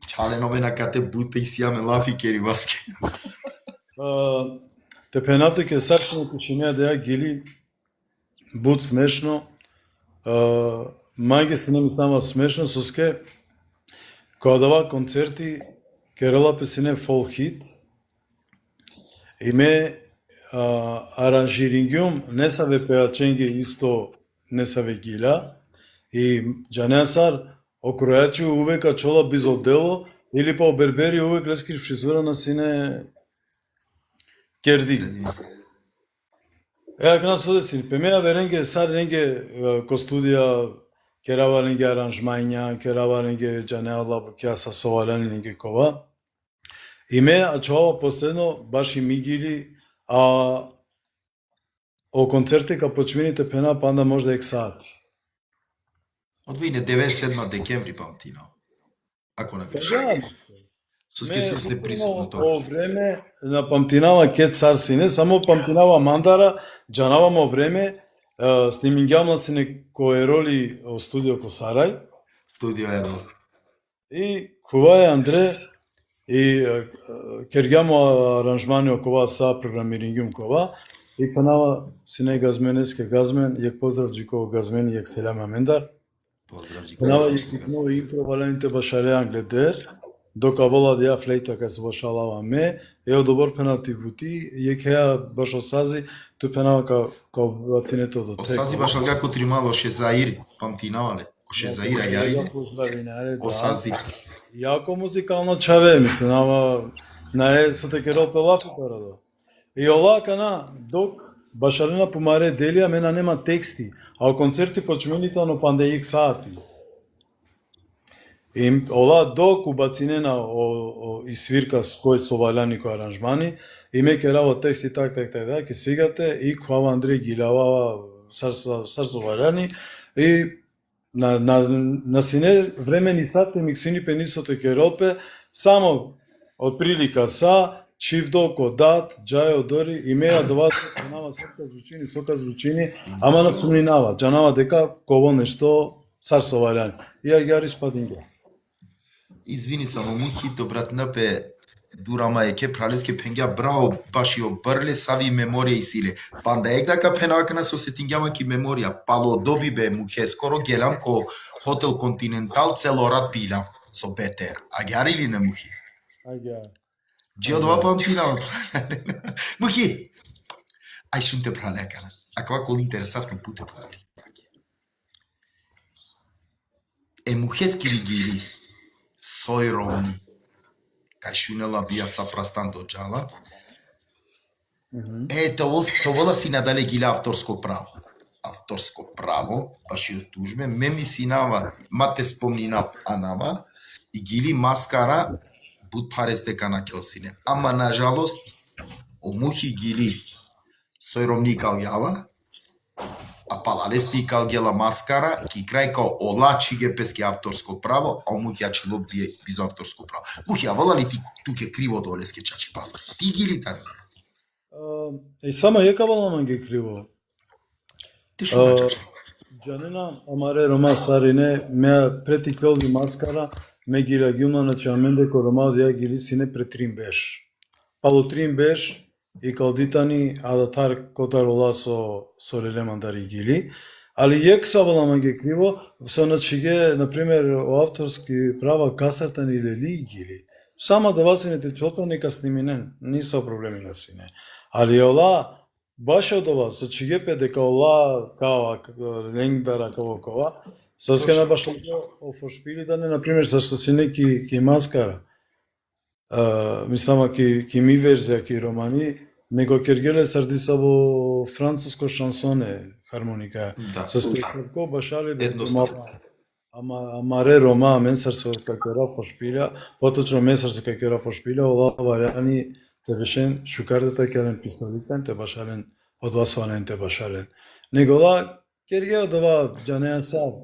Чаленове на кате буте и сијаме лафи кери васке. Те пенавте ке сарчено кучинеа да ја гили буд смешно. Мајге се не ми станува смешно соске кога дава концерти керела песине фол хит и ме аранжирингјум не са ве пеаченги исто не са ве гила и џанеасар окројачи увека чола без одело или па бербери увек лескир фризура на сине керди. Кана со десини, пемена веренге сар ренге ко студија керава ренге аранжмања, керава ренге џанеала ќе са совален ренге кова. И ме ачова последно баш и мигили о концерти ка почмините пена панда можда ексати. Одвине 97 декември памтино. Ако не грешам. Соске се сте присутно тоа. О време на памтинава кет царси не само памтинава мандара, џанавамо време снимињама се неко ероли о студио ко Сарај. Студио ерол. И кува е Андре и кергјамо аранжмани окова са програмирингјум кова, и панава сине газменеске газмен, јек поздрав джико газмен, јек селам амендар. Поздрав джико. Панава јек тикно интро валените башареан гледер, дока вола да ја флейта кај се башалава ме, ео добор пенати бути, јек хеа баш осази, ту пенава као бацинето до тек. Осази баш алгако тримало Шезаир, памтинавале, Шезаир ајари, осази. Јако музикално чаве, мислам, ама на со текерол пелафи парадо. И олака на док башарена помаре делија мена нема тексти, а концерти почменитано панде сати. И ола док убацинена и свирка кој со валяни кој аранжмани, и ме кераво тексти так, ке сегате и која Андреј Гилава сарсо валяни и на сине времени сате миксини пенисоте керопе само од прилика са Чивдо, Кодат, Джајо, Дори, имеја два нама сока звучини, ама на сумнинава, джанава дека ково нешто сарсо валяни. И ја спадинга. Извини само мухито брат напе дурама еке пралеске пенгја браво баши обрле сави меморија и силе. Панда егдака пенакна со сетингјама ки меморија пало доби бе мухе скоро гелам ко хотел Континентал цело рад пилам со БТР. Агјари ли не мухи? Агјар. Джио два памтинава. Мухи. Ај шунте пралекана. Ако вако интересантно путе подали. Е мухески ли гири? Сој ромни. Кај шунела бија са прастан до джала. Това си нададе гиле авторско право. Авторско право, баш и тужме, ме ми синава, мате спомнина анава, и гили маскара, буд парес дека на келсине. Ама на жалост, омухи гили сој ромни калјава, а палалести калгела маскара, ки крај као олачи ге пески авторско право, а омухи ачило бие без авторско право. Мухи, а вала ли ти туке криво долеске чачи паска? Ти гили тани? И сама јекавала манге криво. Ти шо чача? Джанина амаре рома сарине ме претиквелди маскара ме гила гилна на чаменде ко рома ја гили сине претрим беш. Пало трим беш и калдитани адатар котарола со лелемандари гили. Али јек савала манге криво, со начиге, например, о авторски права касартани лели гили. Сама да васинете чото нека сниминен, ниса проблеми на сине. Али ола, баш од ова, со чигепе дека ола, као леңдара, као кова, со скена баш о форшпили да не, например, со сине ки маскара, мислама ки ми верзија, ки романи, него кергеле сардиса во француско шансоне, хармоника. Да. Со скена башали Едноставно. Амаре рома, менсар со какера форшпилја, поточно менсар со какера форшпилја, ола варијани те бешен шукардата керен пистолицен, те башален одвасванен те башален. Негола кергео дова джанеан сад.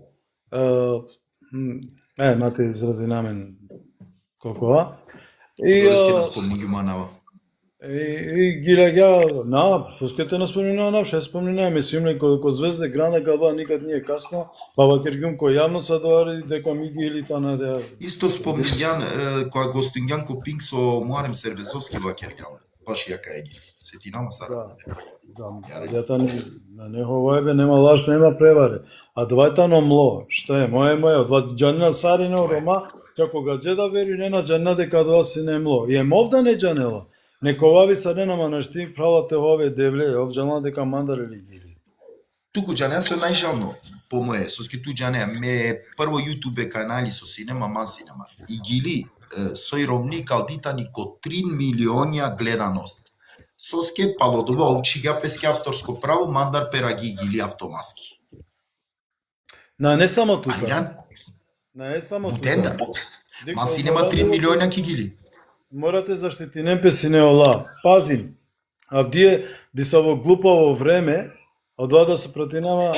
Мате изрази намен колкова. Долеске на спомнуѓу манава. И гилега на соскете на спомнина на ше спомнина ме симле ко звезде грана гава никад не е касно, баба кергум ко јавно са довари дека ми ги елита на да. Исто спомнињан која гостињан ко пинг со Муарем Сербезовски во Кергјава. Баш ја кај ги. Сетинама сара. Да, јата на нехово ебе нема лаш, нема преваре. А двајтано мло, што е моја, два џанна сарино рома, како га джеда вери не на џанна дека два си не мло. И емовда не џанела. Нековави са не нама нашти правате ове девле, овџана дека мандарели гили. Туку џанеа со најжално, по моје, со ски ту џанеа, ме прво YouTube канали со синема, ман синема. И гили сој ромни калдитани ко 3 милионја гледаност. Соске палодова овчига пески авторско право, мандар пераги гили автомаски. На не само тука. Алијан, Не само бутенда. тука. Ман синема 3 милионја ки гили. Морате заштитинен песине ола. Пази. Авдие ди са во глупаво време, од ова да се протинава,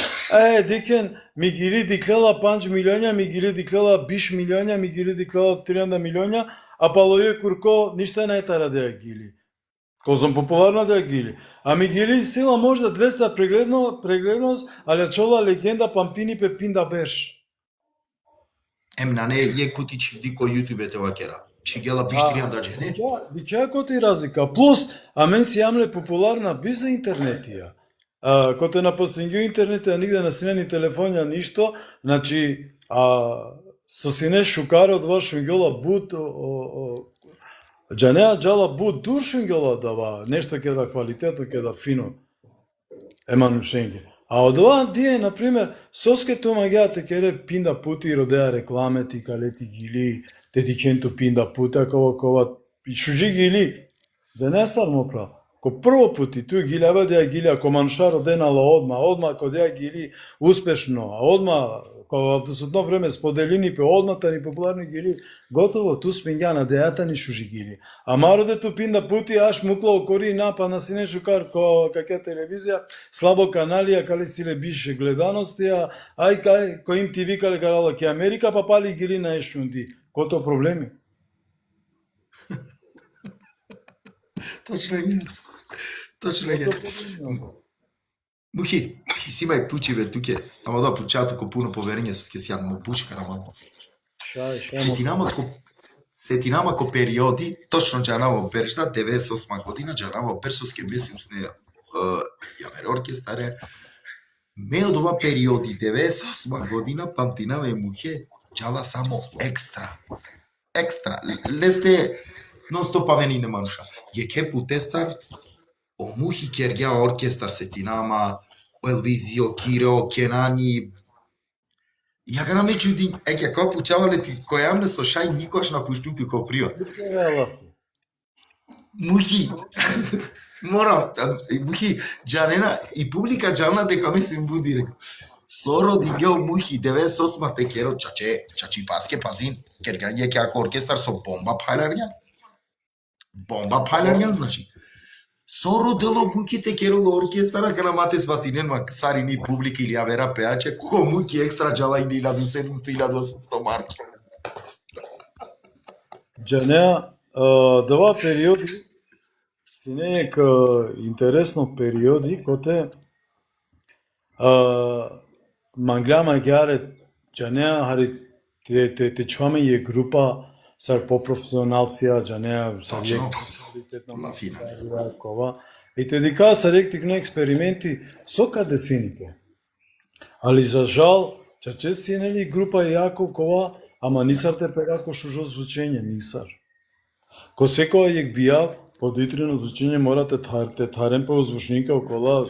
дикен, ми гили диклела 5 милионја, ми гили диклела биш милионја, ми гили диклела 3 милионја, а палоје курко ништа не тара да ја гили. Козом популарна да ја гили. А ми гили сила можда 200 прегледност, али чола легенда памтини пе пинда беш. На не јек пути чивди кој YouTube те вакера. Чигела биштријан да джене. Биќа коти разлика. Плюс, а мен си јамле популарна би за интернетија. Коте на постингју интернетија, нигде на синени телефонија ништо, значи, со сине шукаре од ваш шунгјола бут, джанеа джала бут дур шунгјола дава, нешто ке да квалитето, ке да фино. Еман шенге. А од ова тие, например, соске ту магијате кере пинда пути родеа рекламети, калети гили, дедикенту пинда пута, кова, шужи гили, да не сар му прав. Ко прво пути, ту гили, аведеа гили, ако маншар роденала одма, кодеа гили успешно, а одма, кога со одно време споделини пе одмата ни популарни гили, готово, ту спингја на дејата ни шужи гили. А мароде ту пинда пути, аш мукла окори напа на сине шукар, какја телевизија, слабо каналија, кали силе бише гледаностија, ај кој им ти викале карала ке Америка, па пали гили на ешунди. Кото проблеми? Точно е. Мухи, си имај пучиве туке, ама да пучаато ко пуно поверење со ке сјан му пушкар, ама. Сетинама ко периоди, точно джанаво Бержда, 98 година, джанаво Берсовске месецне јавер оркестаре. Ме од ова периоди, 98 година, памтинаме мухе, джала само екстра. Не сте нон-стоп авени не маруша. Јеке путестар, о мухи кергја оркестар сетинама, о Елвизио, Киро, Кенани. Ја ga nam ne čudim, eke, kao pučavale ti kojamne so šaj nikoš na puštutu ko priot. Muhi, moram, muhi, džanena, i publika džalna deka me sim budire. Soro digeo muhi, 98 te kero, čači paske pazin, ker ga je kako orkestar so bomba pajlarjan. Bomba pajlarjan znači. Soro delo muki te kero lo orkestara kana mate svatinen ma sari ni publika ili avera peače, ko muki ekstra džala i 1700-1800 marki. Džanea, дава периоди си не е интересно периоди коте манглама гјаре Džanea хари те чваме е група сар по професионалција Džanea сар кова и те дика са ректикно експерименти со кадесините. Али за жал, чаче си нели група јако кова, ама нисар те перако шужо звучење, нисар. Ко секоја јек бија, подитрено звучење морате те тарен по звучника окола,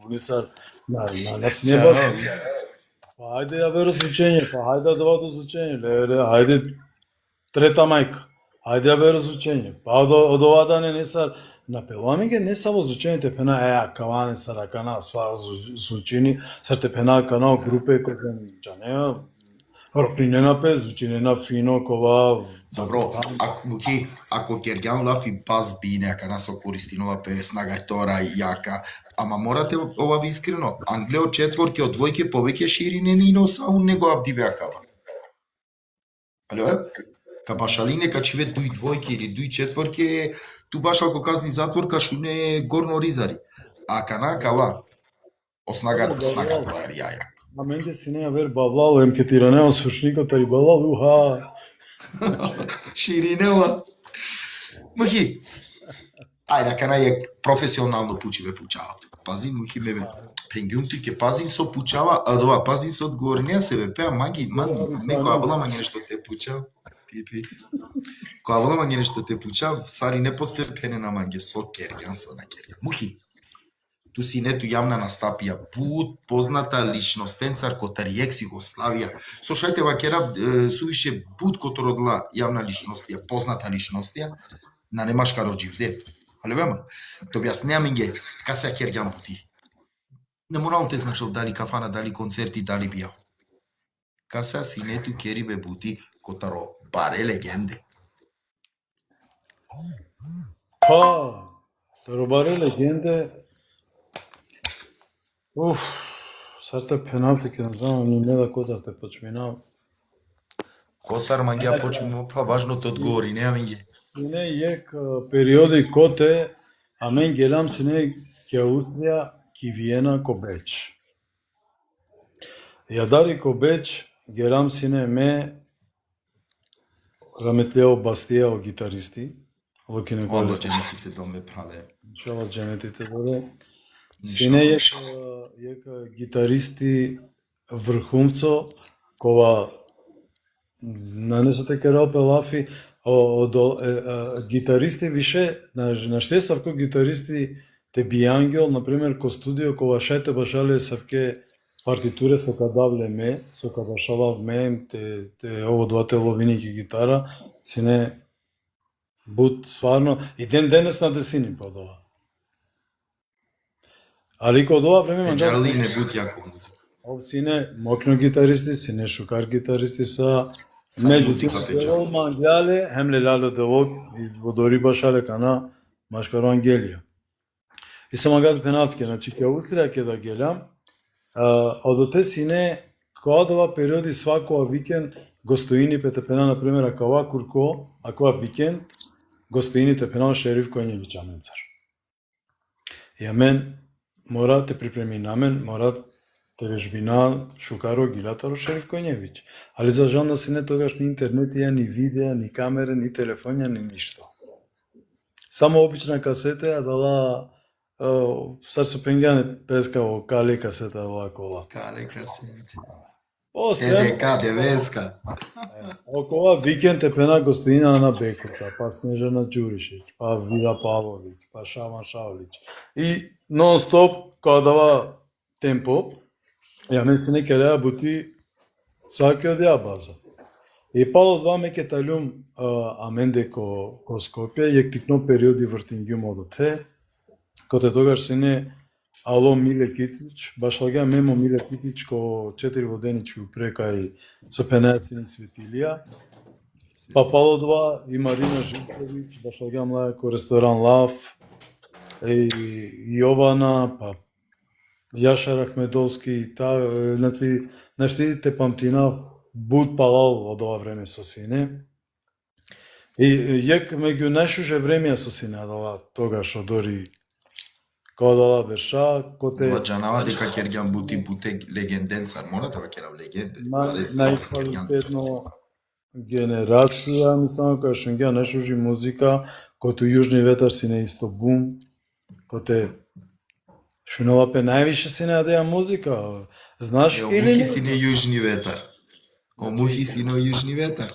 нисар, на снеба. Па ајде ја веро звучење, па ајде довато звучење, ајде трета мајка, ајде ја веро звучење, па од ова дане нисар, напелуваме ги не само звучењето пена каване саракана сва звучени сар те пена канал групе кој се Džanea рокнина пе звученена фино кова. Добро, ако Гергјан лафи баз би некана со користинова песна гајтора јака, ама морате ова ви искрено, Англија од четворке од двојке повеќе ширине ни носаун него авдивеакава. Ало ка башалине ка чиве дуј двојке или дуј четворке ту баш ако казни затвор кашу не горно ризари. А кана кала оснагат доар јајак. А менде си не вер бавлал ем ке тиранео свршникот ари бавлал уха. Ширинела. Мухи. Ајде кана е професионално пучиве пучавато. Пазин мухи бебе. Пенгјунти ке пазин со пучава, а дова пазин со одговорнија себе пеа маги, некоја била мање нешто те пуча. Пипи. Која вола мање нешто те пуча, сари не постепене на мање со Гергјан со на Гергјан. Мухи, ту си нету јавна настапија, пут позната личностенцар котар екс Југославија. Слушајте вакера сувише пут котор одла јавна личностија, позната личностија, на немашка роđivде. Али вема, то објаснеам ги, касе Гергјан пути. Не морам те значил дали кафана, дали концерти, дали бијао. Касе си нету керибе бути котаро баре легенде. Па, Робаре легенде. Сар те пеналти ке не знам, ни не да Котар те почминав. Котар магија почминав, па важното одговори, не амин ги. Не јек периоди коте, а мен гелам си не ке Австрија, ки Виена ко Беч. Јадари ко Беч, гелам си не ме раметлео бастиео гитаристи, луки не Одло го дженетите доме прале. шала дженетите доре. Ништо Сине лошо. јака гитаристи врхунцо, кога нанесоте керал пелафи, гитаристи више, на штесавко гитаристи те би ангел, например, ко студио, кога шајте башале савке партитуре со кадавле ме, со кадашалав ме, те ово двате ловиники гитара, сине бут сварно, и ден денес на десини под ова. Али кod ова време Педжарли не бут јако музика. Ов сине мокно гитаристи, сине шукар гитаристи са Са музика меѓутоа педжарли. манглјале, хемле лало девок и водори башале кана машкаро Ангелија. И со магад пенатке, значи ке устрија ке да гелам, одоте сине кодова периоди свакова викенд гостоини пете пена, например, акава курко, акава викенд, гостоините пена Шериф Коњевиќ Аменцар. И амен мора те припреми на мен, мора те вежбина шукаро гилатаро Шериф Коњевиќ. Али за жал да си не тогаш ни интернет, ни видеа, ни камера, ни телефонја, ни ништо. Само обична касета, а дала сар со пенгјане прескаво кали касета дала кола. Кале касенте. После, ЕДК, девеска. около викенд е пена гостина на Бекота, па Снежана Ѓуришиќ, па Вида Павловиќ, па Шаман Шавлиќ. И нон-стоп, кога дава темпо, ја мен се неке реа бути цаке од ја база. И пало два меке талјум аменде ко Скопје, јек тикно периоди вртингјум одоте, коте тогаш се не Ало Миле Китич, баш лагја мемо Миле Китич ко 4 воденички упрекај со 15 светилија. Па пало два и Марина Живковиќ, баш лагја млаја ко ресторан Лав, и Јована, па Јашар Ахмедовски, значи, наштидите памтинав буд палал од ова време со сине. И јек меѓу најшуже времеја со сине дала тогаш одори кога дала берша, коте Ова джанава дека Кергјан бути буте легенденцар, мора да керав легенде. најквалитетно генерација, мислам, која шунгја најшужи музика, кото Јужни ветар си не исто бум, коте шунова пе највише си не адеја музика, знаеш или Омухи не? си не јужни ветар. Омухи си не јужни ветар.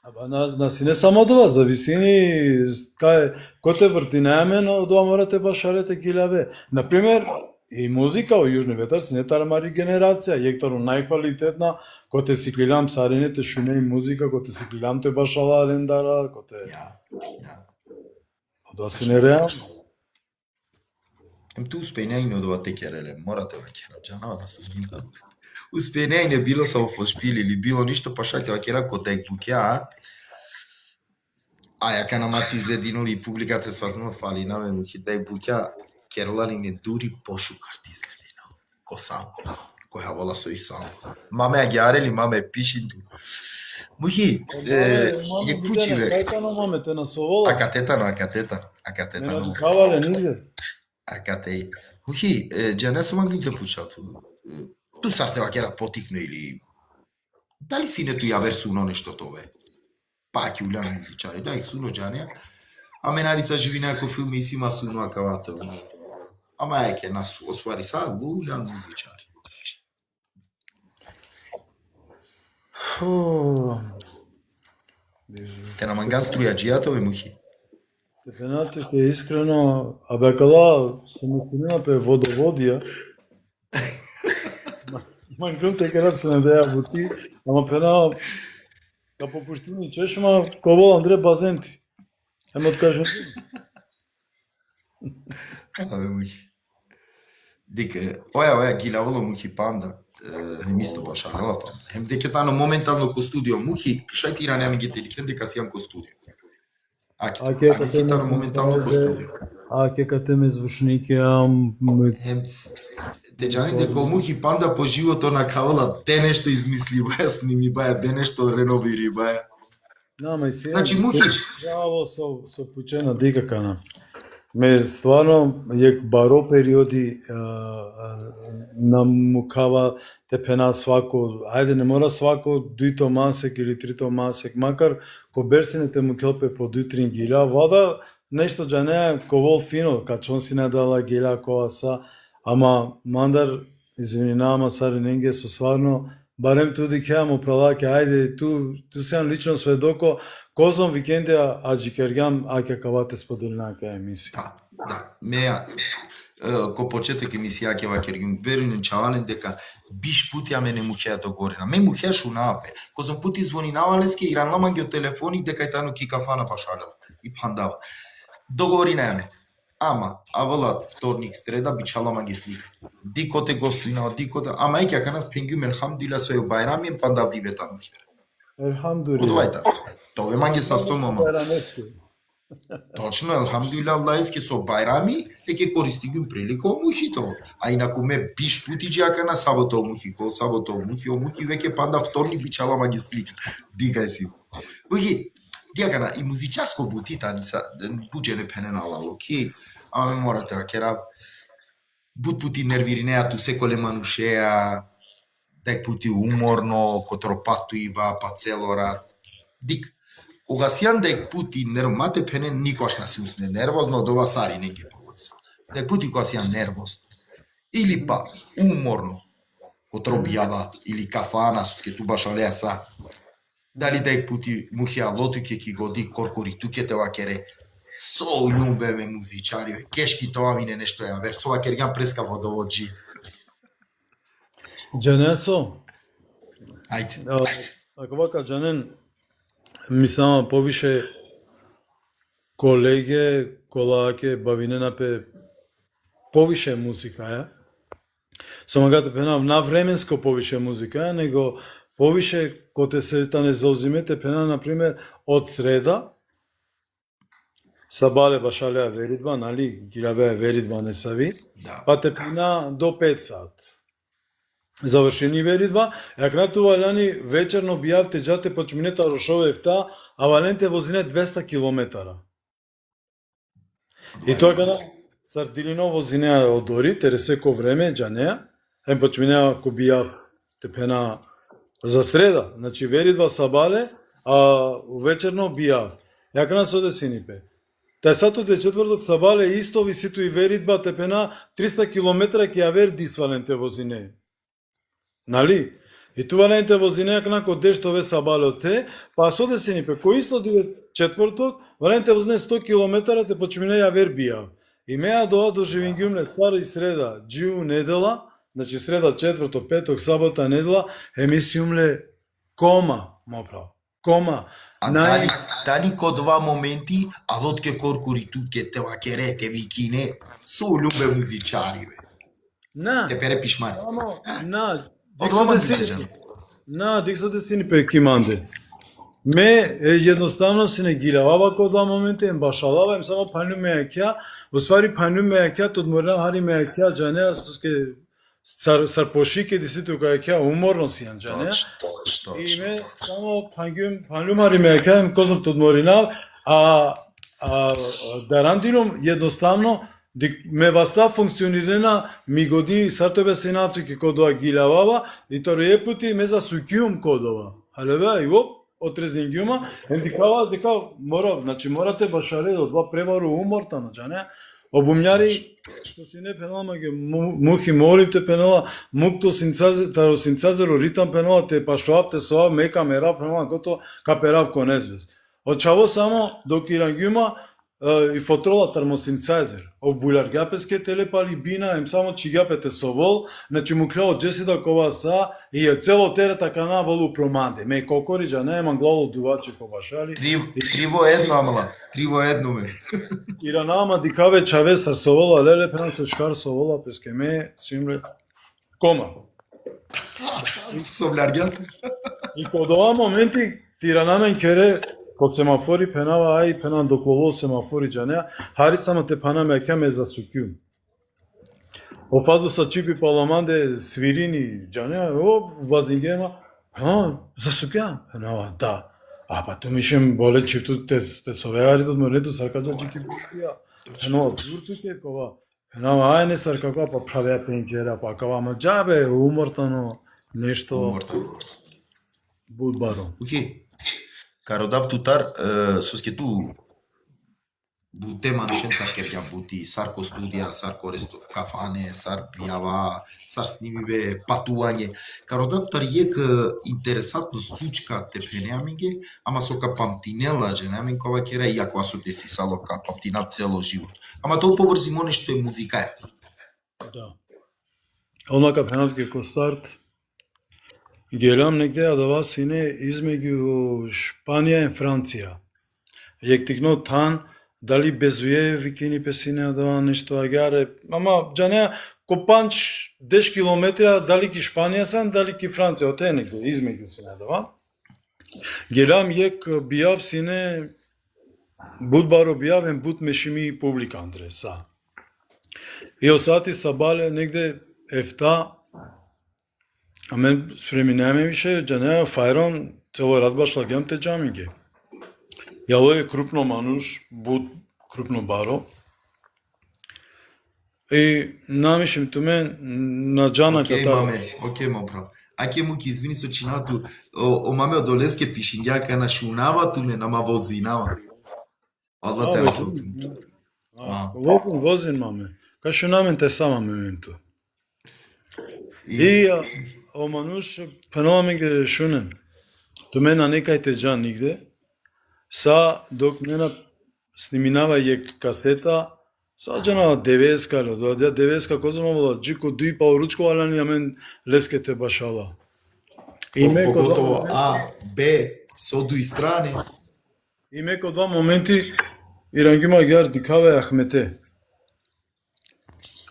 Аба на си не само тоа, зависини кој те врти најмен, од ова морате башалете килаве. Например, и музика во Јужни ветар си не тарамари генерација, јектору најквалитетна, кој те си клилам сарените шуне и музика, кој те си клилам те башала лендара, кој те... Ја. Тоа си нереално. Tu uspejnejnë do te kerele, morate vakera, džanava na sudnjima. Uspejnejnë bilo sa u fošpili ili bilo ništo, pa šajte vakera ko tek bukja, a jaka nama ti izgledinuli i publikate svazno fali na me muhi tek bukja, kerolani ne duri pošukar ti izgledinao, ko sam, koja vola so i sam. Mame agjareli, mame pišintu. Muhi, je kućive. Кајкано маме те насовола. Акатетано. Не кавале нигде. Акатеј. Ухи, не сум агните пучату. Ту сарте вакера потикно или... Дали си нету ја версуно нешто тове? Па ќе уляно музичари, да их суно джанија. Аме нали са живи некој филм и си ма суно акавато. Ама еке нас освари са уляно музичари. Те на манган струјаджијата бе мухи. Пенате е искрено, абе када се мустинина пе водоводија, мангрум те кера се не деја бути, ама пена ка попуштини чешма, ковол Андре Базенти. Ема откажем. Абе мухи. Дека, оја гилаволо мухи панда, мисто баша, нела панда. Хем дека тано моментално ко студио мухи, шај тира нема ги теликен дека си јам ко студио. Акитано моментално ко студио. Кете ме звучнике, Дејаните ко мухи панда по живото на кавала, де нешто измисли баја, сними баја, де нешто реновири баја. Нама и сега. Значи мухи. Жаво со пучена дика кана. ме стварно е баро периоди намукава те пена свако, ајде не мора свако дуито масек или трито масек, макар ко берсините му келпе по дутрин гиля, вада нешто джа не ковол фино, качон си не дала гиля коа са, ама мандар, извини нама сари ненге со сварно, барем туди ќе му пралаке, ајде ту сеам лично сведоко, козом викендија аџикергам, аќе кавате споделина ка емисија. Да. Меја, ко почеток емисија ќе вакергим, верувам чавален дека биш пути а мене му хеа догорена. Мен му хеа шунаапе. Козом пути звони навалеске и ранлама ги телефони дека и тану ки кафана пашалела и пандава. Договори неме. Ама, авалат вторник, среда, бичалама ги слика. Дикоте гостуина, дикоте, ама еќе канас пенгюм елхамдулилла сој байрами пандав дивета му хера. Елхамдулилла. Удувајта. Тоа манги састомама. Точно, елхамдулилла, Аллајски со байрами, ќе користигум прилика омухито. А инаку ме биш пути джака на сабота омухи, омухи веќе панда вторник бичалама ги слика. Дигај си. Бухи, диакана и музичарско бутита ниса буџене пененала, окей. Ама морате вакера бут пути нервиринеа ту секоле манушеа, дек пути уморно, котропату ива, па целорат. Дик, кога сијан дек пути мате пенен никош не се усне нервозно, дова сари не ги поводса. Дек пути кога сијан нервозно, или па уморно, котробијава, или кафана, суске ту баш алеса, дали дек пути мухија лоту ке ки годи коркори туке те вакере, со љубеве музичари, кешки тоа мине нешто ја вер, со вакергам преска водоводжи. Джанесо, Ајде. ако вака Джанен, мислам повише колеге, колаке, бавиненапе, повише музика, ја? Самагате пенав навременско повише музика, ја, него повише коте се та не заузимете пена, например, од среда, сабале башалеа веридба, нали, гиравеа веридба не сави, Да. па те пена до 5 сат. Завршени веридба, јак на това лани вечерно бијавте джате почминета Рошовевта, а валенте возине 200 километара. И тоа када Сардилино возине од Ори, тересеко време, джанеа, почминеа ко бијав те пена за среда, значи веридба сабале, а вечерно бијав. Јак на соде синипе. Тај сатот е четврток сабале, исто виситу и веридба те пена 300 километра ќе ја вер дисваленте возине. Нали? И това ленте возинеак нако дештове сабале те, па соде се нипе, кој исто диве четврток, валенте возине 100 километара те почмине ја вер бијав. И меа доа до живингјумле стара и среда, джиу недела, значи среда, четврток, петок, сабота, недела, емисиумле кома, моправ. Кома. А дали ко два моменти, а лотке коркури туке те вакере, те викине, со љубе музичари, бе. На. Те пере пишмани. На. Диксо де сини пе киманде. Ме едноставно се не гилава ко два моменти ем башалава ем само паню мејакја, освари паню мејакја тод морна хари мејакја џанеа суске сарпошике диситу кајакја уморно си ан џанеа. Точно. И ме само панјум хари мејакја ем козом тод морина, а дарандинум едноставно ме васта функционирена ми годи сартобе се на Африка кодова гилавава и торие пути ме за сукјум кодова. Халебе и оп отрезнingјума ем дикава дека мора, значи морате башале до два пребару умортано, џане. Обумњари што си не пенала ге мухи молите пенала мукто синцазеро ритам пенала те пашоавте со мека мера пенала кото каперав конезвес. Очаво само до кирангјума и фотрола термосинцазер. Обулар гапеске телепали бина, ем само чигапете со вол, значи му клео джесида кова са и е цело терета кана волу промаде. Ме кокориджа не еман главо дувачи побашали. Триво едно, амала. Триво едно ме. И ранама дикаве чаве са со вола, леле прено со шкар со вола, песке ме симле кома. Со вляргјата. И код ова моменти тиранамен кере код семафори пенава ај пенан доклово семафори џанеа, хари само те панаме кеме за сукјум. Опаду са чипи паламанде свирини џанеа, о, вазингема, за сукјам, пенава, да. А па ту мишем боле чифту те совеари од морето сака да чики бушија. Пенова турцуке кова. Пенова ајне сар каква па правеа пенџера па кава ама џабе умортано нешто Умортано. будбаро. Окей. Кародав тутар соскету bu tema licența kerjan buti sarko studija, sarko kafane, sar prijava, sar snimive patuanje. Karodaktar je interesantno stučka tepenjaminge, ama so ka pamtinela ženaminkova kera, iako su desi salo ka pamtina celo život. Ama to povrzimo nešto je muzika je. Da. Onoga penaltke ko start, gelam negde adava sine između Španija i Francija. Jektikno tan, дали безуе викини песине да нешто агаре ама џанеа копанч 10 километра дали ки Шпанија сан дали ки Франција оте него измеѓу се надава гелам јек бијав сине будбаро бијавен бут мешими публика Андре са и осати сабале негде ефта амен спреминеме више џанеа фајрон цело разбашла гемте џамиге Јало е крупно мануш, буд крупно баро. И намишим туме на џана ката. Окей, мопра. Аке муки извини со чинату, о маме одолеске пишињака на шунава туме на мавозинава. Алла те рахил туме. Возин маме. Ка шунамен те сама мементо. И о мануш пеноламе ге шунен. Туме на некајте џан нигде. Са, док нена сниминава јек касета, саđana 90-ка, дојде 90-ка, козамавала, джико дуи па уручко, ала мен лескете башала. Поготово А, Б, со дуи страни. И меко два моменти, ирангима гјар дикаве Ахмете.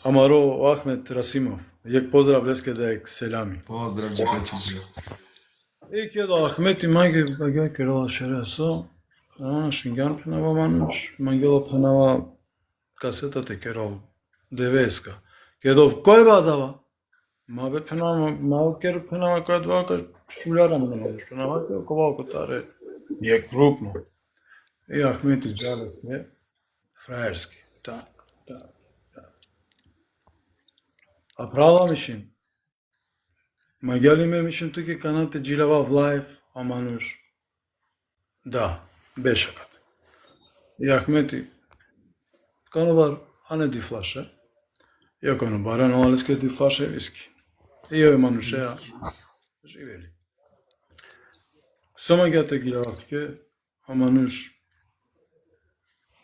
Амаро Ахмет Расимов. Јек поздрав леске да ек селами. Поздрав, джикачиджи. И кеда Ахмет и мајге багја керала шересо. Шингјан пенава мануш, мангела пенава касета те керал 90-ка. Кедов кој бадава? Ма бе пенава, мал кер пенава кој два кој шулјара ме намалиш пенава кој ковалко таре. Е крупно. И Ахмет и Џалевски, фраерски. Так. А права мишим. Магјали ме мишим туке канате джилава в лайф, а мануш. Да. Бешакат. И Ахмети канобар ане ди флаше. Ја канобар ане алеске ди флаше виски. И јој манушеа живели. Само гјате гилавтке, а мануш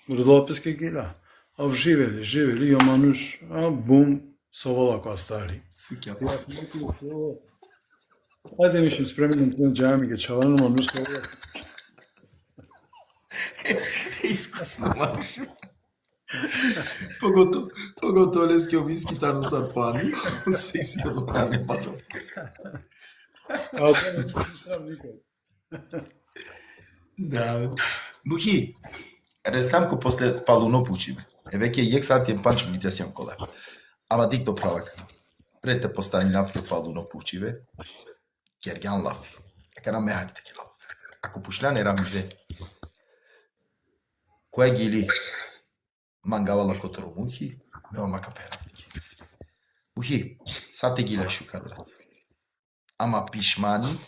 родолапеске гила. А живели, ја мануш, а бум, совала која стари. Ајде мишим спремилен тен џами ге чавано мануш совала. Искусно мануш. Поготово леске виски на сарпани, се си одокане баро. А оте не чистам никој. Да. Бухи, рестанко после палуно пучиме. Веќе јек сати панч медитацијан коле. Ама дикто правак. Прете постани нафте палуно пучиве. Кергјан лафи. Ека механите ке лафи. Ако пушляне рамизе. Која гили мангавала котро мухи, ме омака перавки. Мухи, сате гила шукарулат. Ама пишмани,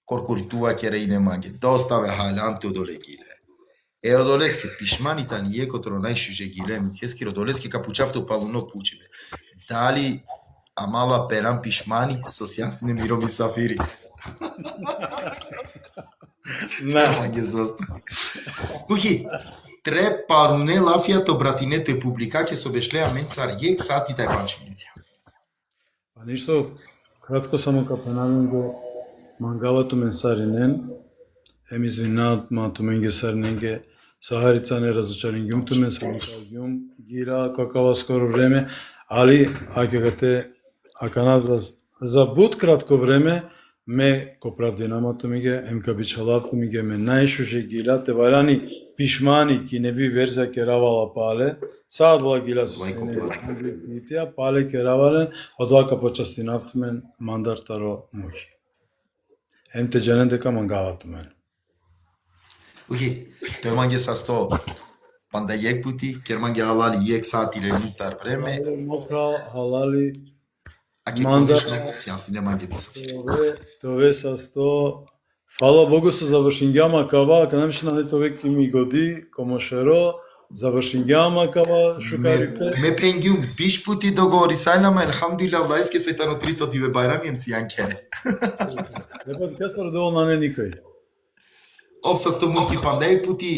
коркоритува ке рейне маге, доставе халанте одоле гиле. Одолеске пишмани тани е котро најшуже гиле, митески одолеске капучавто палуно пучиве. Дали амала перам пишмани со сјасни мирови сафири. Маге застави. Мухи, тре паруне лафијато братинето и публикаќе со бешлеа менцар јек сати тај панч минутија. Па ништо, кратко само капенамин го мангалато мен саринен, хем извинат мато менге сариненге, сахарица не разочарингјум тумен, саринкагјум, гира какава скоро време, али, аканат за буд кратко време, ме коправдинамато миге, емка бичалавто миге, ме најшуже гила, те варани пишмани ки не би верза ке равала пале, саадла гила со сенетија, пале ке равале, одвака почасти нафтмен мандартаро мухи. Ем те џанен дека мангавато мен. Ухи, тој манге састо Панда јек пути, керман ги алали јек сат или нитар време, Мокра, халали, а ке Манда. конечно сјаси нема ги мислам. това са 100. Фала Богу со завршингјама кава, канамшина не тоа веќе ми годи, комошеро, завршингјама кава, шукарипе. Ме пенгиу биш пути договори сајнама, елхамдулилlah, Аллах еске сојтано трито диве байрам јем си јанкере. Лепот кесар доволна не никој. Обса сто мути панда јек пути,